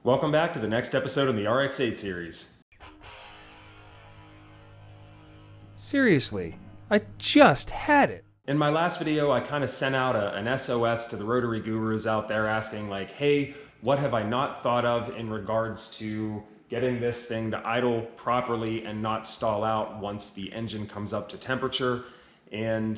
Welcome back to the next episode in the RX-8 series. Seriously, I just had it. In my last video, I kind of sent out an SOS to the rotary gurus out there asking like, hey, what have I not thought of in regards to getting this thing to idle properly and not stall out once the engine comes up to temperature? And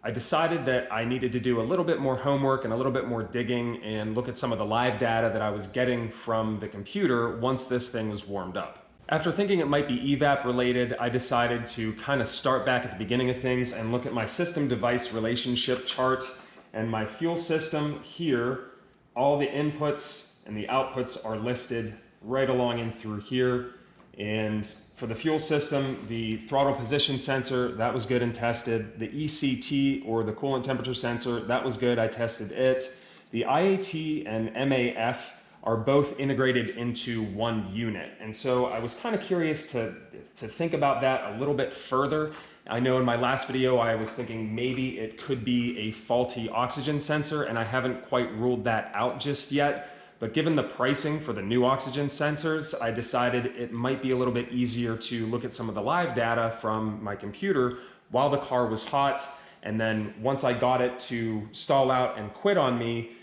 I decided that I needed to do a little bit more homework and a little bit more digging and look at some of the live data that I was getting from the computer once this thing was warmed up. After thinking it might be evap related, I decided to kind of start back at the beginning of things and look at my system device relationship chart and my fuel system here. All the inputs and the outputs are listed right along in through here. And for the fuel system, the throttle position sensor, that was good and tested. The ECT, or the coolant temperature sensor, that was good, I tested it. The IAT and MAF are both integrated into one unit. And so I was kind of curious to think about that a little bit further. I know in my last video, I was thinking maybe it could be a faulty oxygen sensor, and I haven't quite ruled that out just yet. But given the pricing for the new oxygen sensors, I decided it might be a little bit easier to look at some of the live data from my computer while the car was hot. And then once I got it to stall out and quit on me,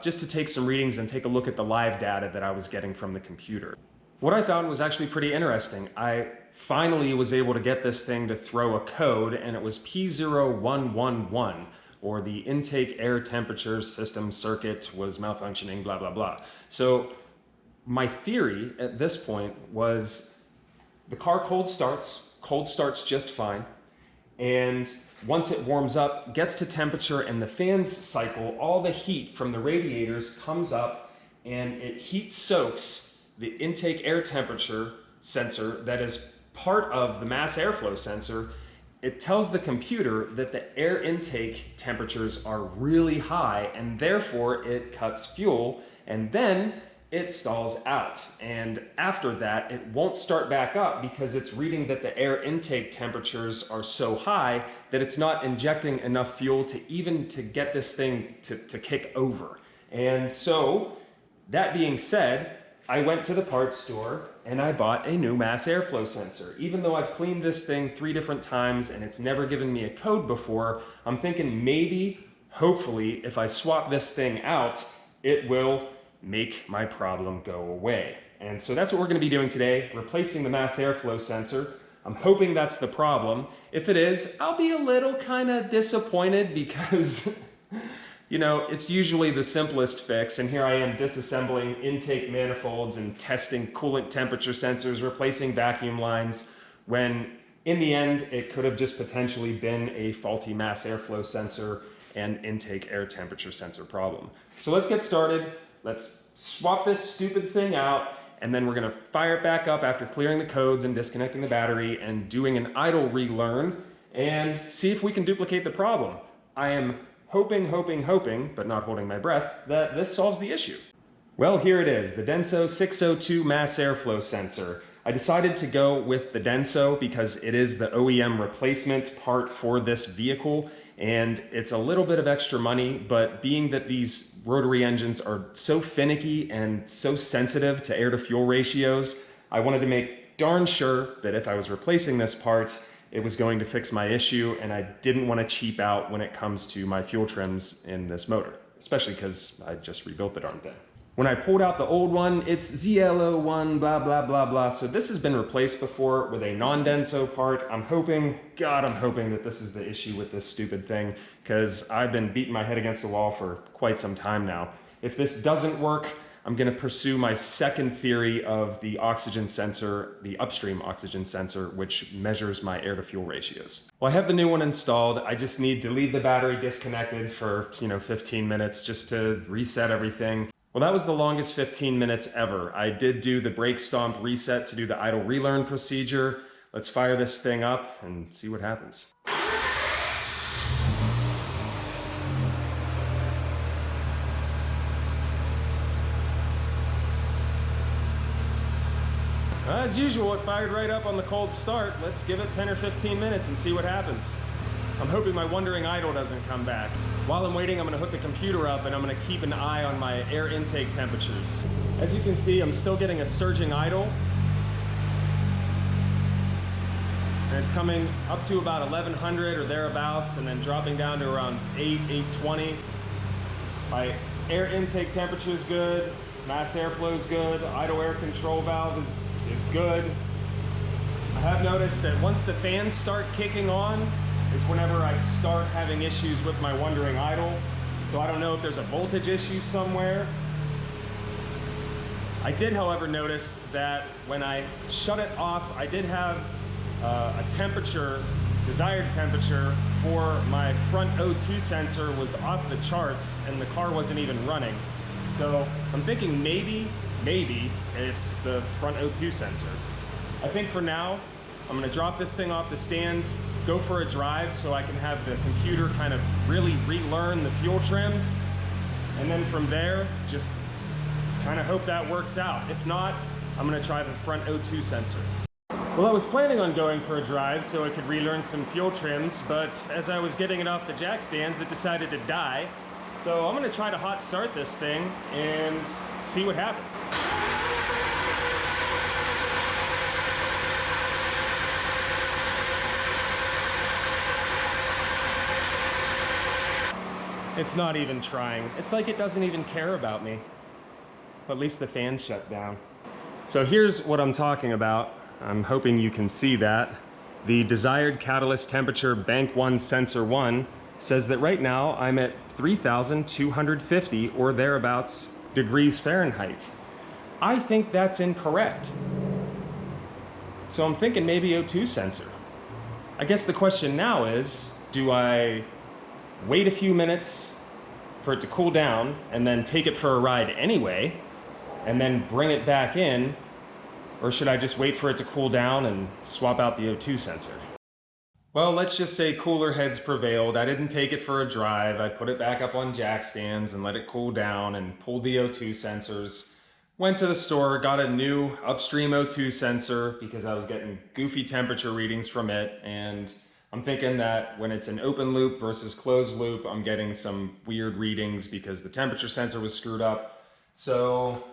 just to take some readings and take a look at the live data that I was getting from the computer. What I found was actually pretty interesting. I finally was able to get this thing to throw a code, and it was P0111. Or the intake air temperature system circuit was malfunctioning, blah, blah, blah. So my theory at this point was the car cold starts just fine. And once it warms up, gets to temperature and the fans cycle, all the heat from the radiators comes up and it heat soaks the intake air temperature sensor that is part of the mass airflow sensor. It tells the computer that the air intake temperatures are really high and therefore it cuts fuel, and then it stalls out. And after that, it won't start back up because it's reading that the air intake temperatures are so high that it's not injecting enough fuel to get this thing to kick over. And so that being said, I went to the parts store and I bought a new mass airflow sensor. Even though I've cleaned this thing 3 different times and it's never given me a code before, I'm thinking maybe, hopefully, if I swap this thing out, it will make my problem go away. And so that's what we're going to be doing today, replacing the mass airflow sensor. I'm hoping that's the problem. If it is, I'll be a little kind of disappointed because you know, it's usually the simplest fix, and here I am disassembling intake manifolds and testing coolant temperature sensors, replacing vacuum lines, when in the end, it could have just potentially been a faulty mass airflow sensor and intake air temperature sensor problem. So let's get started. Let's swap this stupid thing out, and then we're gonna fire it back up after clearing the codes and disconnecting the battery and doing an idle relearn and see if we can duplicate the problem. I am hoping, but not holding my breath, that this solves the issue. Well, here it is, the Denso 602 mass airflow sensor. I decided to go with the Denso because it is the OEM replacement part for this vehicle, and it's a little bit of extra money, but being that these rotary engines are so finicky and so sensitive to air to fuel ratios, I wanted to make darn sure that if I was replacing this part, it was going to fix my issue, and I didn't want to cheap out when it comes to my fuel trims in this motor, especially because I just rebuilt the darn thing. When I pulled out the old one, it's ZL01, blah, blah, blah, blah. So this has been replaced before with a non-Denso part. I'm hoping that this is the issue with this stupid thing, because I've been beating my head against the wall for quite some time now. If this doesn't work, I'm going to pursue my second theory of the oxygen sensor, the upstream oxygen sensor, which measures my air to fuel ratios. Well, I have the new one installed. I just need to leave the battery disconnected for, 15 minutes just to reset everything. Well, that was the longest 15 minutes ever. I did do the brake stomp reset to do the idle relearn procedure. Let's fire this thing up and see what happens. As usual, it fired right up on the cold start. Let's give it 10 or 15 minutes and see what happens. I'm hoping my wandering idle doesn't come back. While I'm waiting, I'm gonna hook the computer up and I'm gonna keep an eye on my air intake temperatures. As you can see, I'm still getting a surging idle. And it's coming up to about 1100 or thereabouts, and then dropping down to around 820. My air intake temperature is good, mass airflow is good, idle air control valve is good. I have noticed that once the fans start kicking on is whenever I start having issues with my wandering idle. So I don't know if there's a voltage issue somewhere. I did, however, notice that when I shut it off, I did have a temperature, desired temperature for my front O2 sensor was off the charts and the car wasn't even running. So I'm thinking maybe it's the front O2 sensor. I think for now, I'm gonna drop this thing off the stands, go for a drive so I can have the computer kind of really relearn the fuel trims. And then from there, just kind of hope that works out. If not, I'm gonna try the front O2 sensor. Well, I was planning on going for a drive so I could relearn some fuel trims, but as I was getting it off the jack stands, it decided to die. So I'm gonna try to hot start this thing and see what happens. It's not even trying. It's like it doesn't even care about me. At least the fans shut down. So here's what I'm talking about. I'm hoping you can see that. The desired catalyst temperature bank 1 sensor 1 says that right now I'm at 3,250 or thereabouts degrees Fahrenheit. I think that's incorrect. So I'm thinking maybe O2 sensor. I guess the question now is, do I wait a few minutes for it to cool down and then take it for a ride anyway and then bring it back in, or should I just wait for it to cool down and swap out the O2 sensor? Well, let's just say cooler heads prevailed. I didn't take it for a drive. I put it back up on jack stands and let it cool down and pulled the O2 sensors. Went to the store, got a new upstream O2 sensor because I was getting goofy temperature readings from it, and I'm thinking that when it's an open loop versus closed loop, I'm getting some weird readings because the temperature sensor was screwed up. So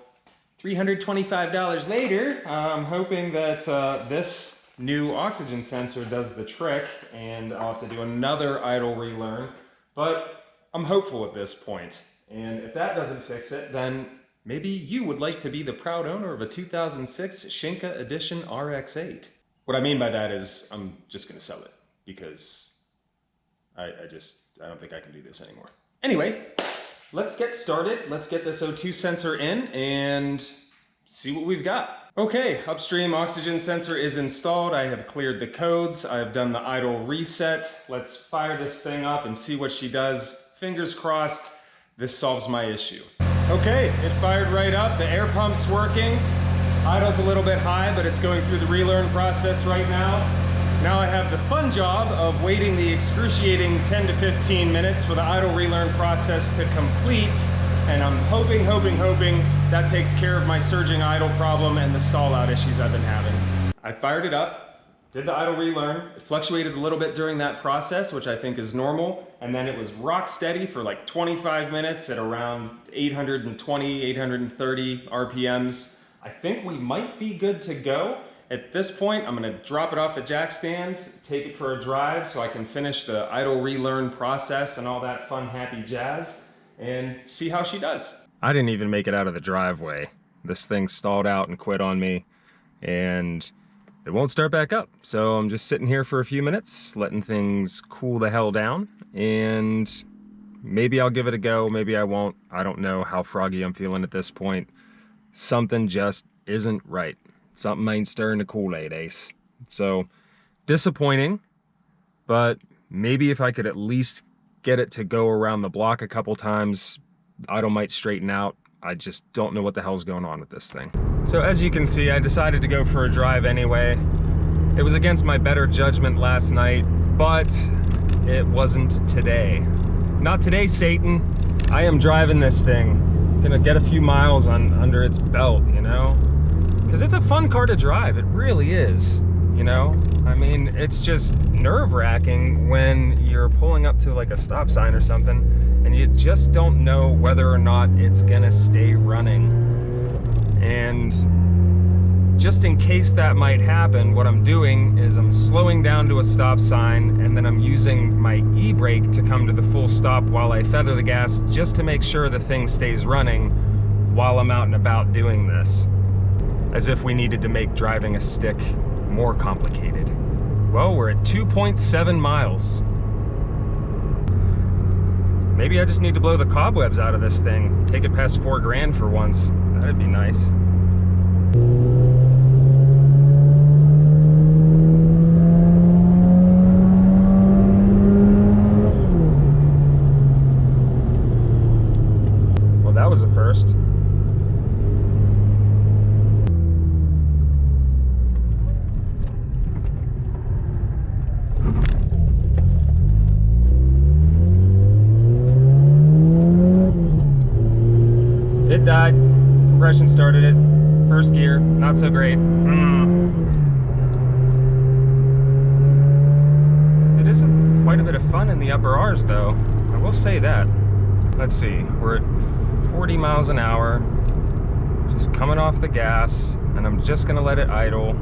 $325 later, I'm hoping that this new oxygen sensor does the trick, and I'll have to do another idle relearn, but I'm hopeful at this point. And if that doesn't fix it, then maybe you would like to be the proud owner of a 2006 Shinka Edition RX-8. What I mean by that is I'm just gonna sell it, because I don't think I can do this anymore. Anyway, let's get started. Let's get this O2 sensor in and see what we've got. Okay, upstream oxygen sensor is installed. I have cleared the codes. I have done the idle reset. Let's fire this thing up and see what she does. Fingers crossed, this solves my issue. Okay, it fired right up. The air pump's working. Idle's a little bit high, but it's going through the relearn process right now. Now I have the fun job of waiting the excruciating 10 to 15 minutes for the idle relearn process to complete, and I'm hoping that takes care of my surging idle problem and the stall out issues I've been having. I fired it up, did the idle relearn. It fluctuated a little bit during that process, which I think is normal, and then it was rock steady for like 25 minutes at around 820, 830 RPMs. I think we might be good to go. At this point, I'm gonna drop it off the jack stands, take it for a drive so I can finish the idle relearn process and all that fun, happy jazz, and see how she does. I didn't even make it out of the driveway. This thing stalled out and quit on me, and it won't start back up. So I'm just sitting here for a few minutes, letting things cool the hell down, and maybe I'll give it a go, maybe I won't. I don't know how froggy I'm feeling at this point. Something just isn't right. Something ain't stirring the Kool-Aid, Ace. So, disappointing, but maybe if I could at least get it to go around the block a couple times, idle might straighten out. I just don't know what the hell's going on with this thing. So as you can see, I decided to go for a drive anyway. It was against my better judgment last night, but it wasn't today. Not today, Satan. I am driving this thing. Gonna get a few miles under its belt, you know? Because it's a fun car to drive, it really is. you know? I mean, it's just nerve-wracking when you're pulling up to like a stop sign or something and you just don't know whether or not it's gonna stay running. And just in case that might happen, what I'm doing is I'm slowing down to a stop sign and then I'm using my e-brake to come to the full stop while I feather the gas, just to make sure the thing stays running while I'm out and about doing this. As if we needed to make driving a stick more complicated. Well, we're at 2.7 miles. Maybe I just need to blow the cobwebs out of this thing. Take it past 4 grand for once. That'd be nice. Well, that was a first. It died. Compression started it. First gear, not so great. It is quite a bit of fun in the upper R's though. I will say that. Let's see, we're at 40 miles an hour. Just coming off the gas, and I'm just gonna let it idle.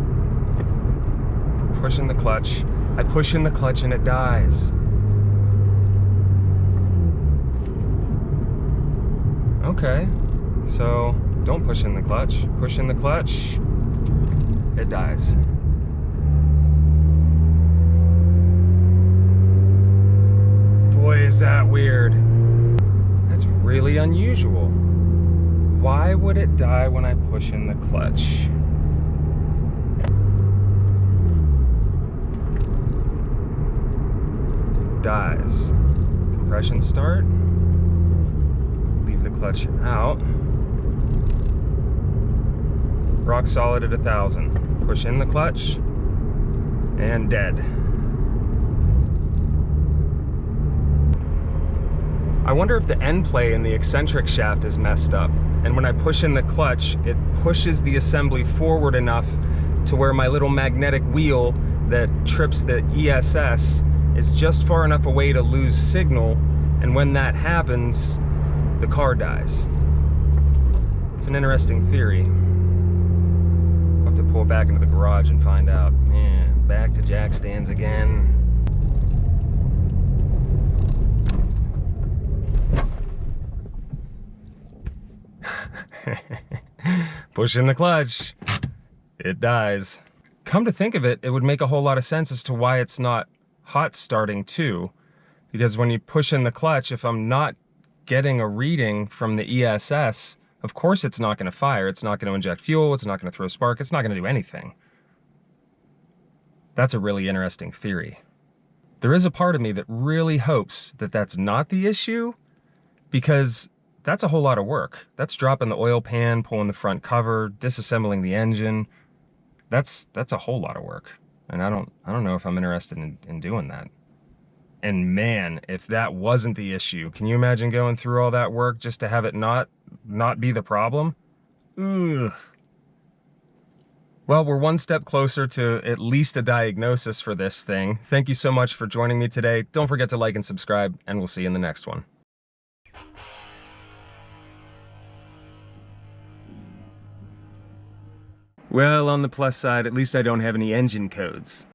Pushing the clutch. I push in the clutch and it dies. Okay. So, don't push in the clutch. Push in the clutch, it dies. Boy, is that weird. That's really unusual. Why would it die when I push in the clutch? Dies. Compression start. Leave the clutch out. Rock solid at 1,000. Push in the clutch, and dead. I wonder if the end play in the eccentric shaft is messed up. And when I push in the clutch, it pushes the assembly forward enough to where my little magnetic wheel that trips the ESS is just far enough away to lose signal. And when that happens, the car dies. It's an interesting theory. To pull back into the garage and find out. Yeah, back to jack stands again. Push in the clutch. It dies. Come to think of it, it would make a whole lot of sense as to why it's not hot starting too. Because when you push in the clutch, if I'm not getting a reading from the ESS, of course it's not going to fire, it's not going to inject fuel, it's not going to throw spark, it's not going to do anything. That's a really interesting theory. There is a part of me that really hopes that that's not the issue, because that's a whole lot of work. That's dropping the oil pan, pulling the front cover, disassembling the engine. That's a whole lot of work. And I don't know if I'm interested in doing that. And man, if that wasn't the issue, can you imagine going through all that work just to have it not be the problem? Ugh. Well, we're one step closer to at least a diagnosis for this thing. Thank you so much for joining me today. Don't forget to like and subscribe, and we'll see you in the next one. Well, on the plus side, at least I don't have any engine codes.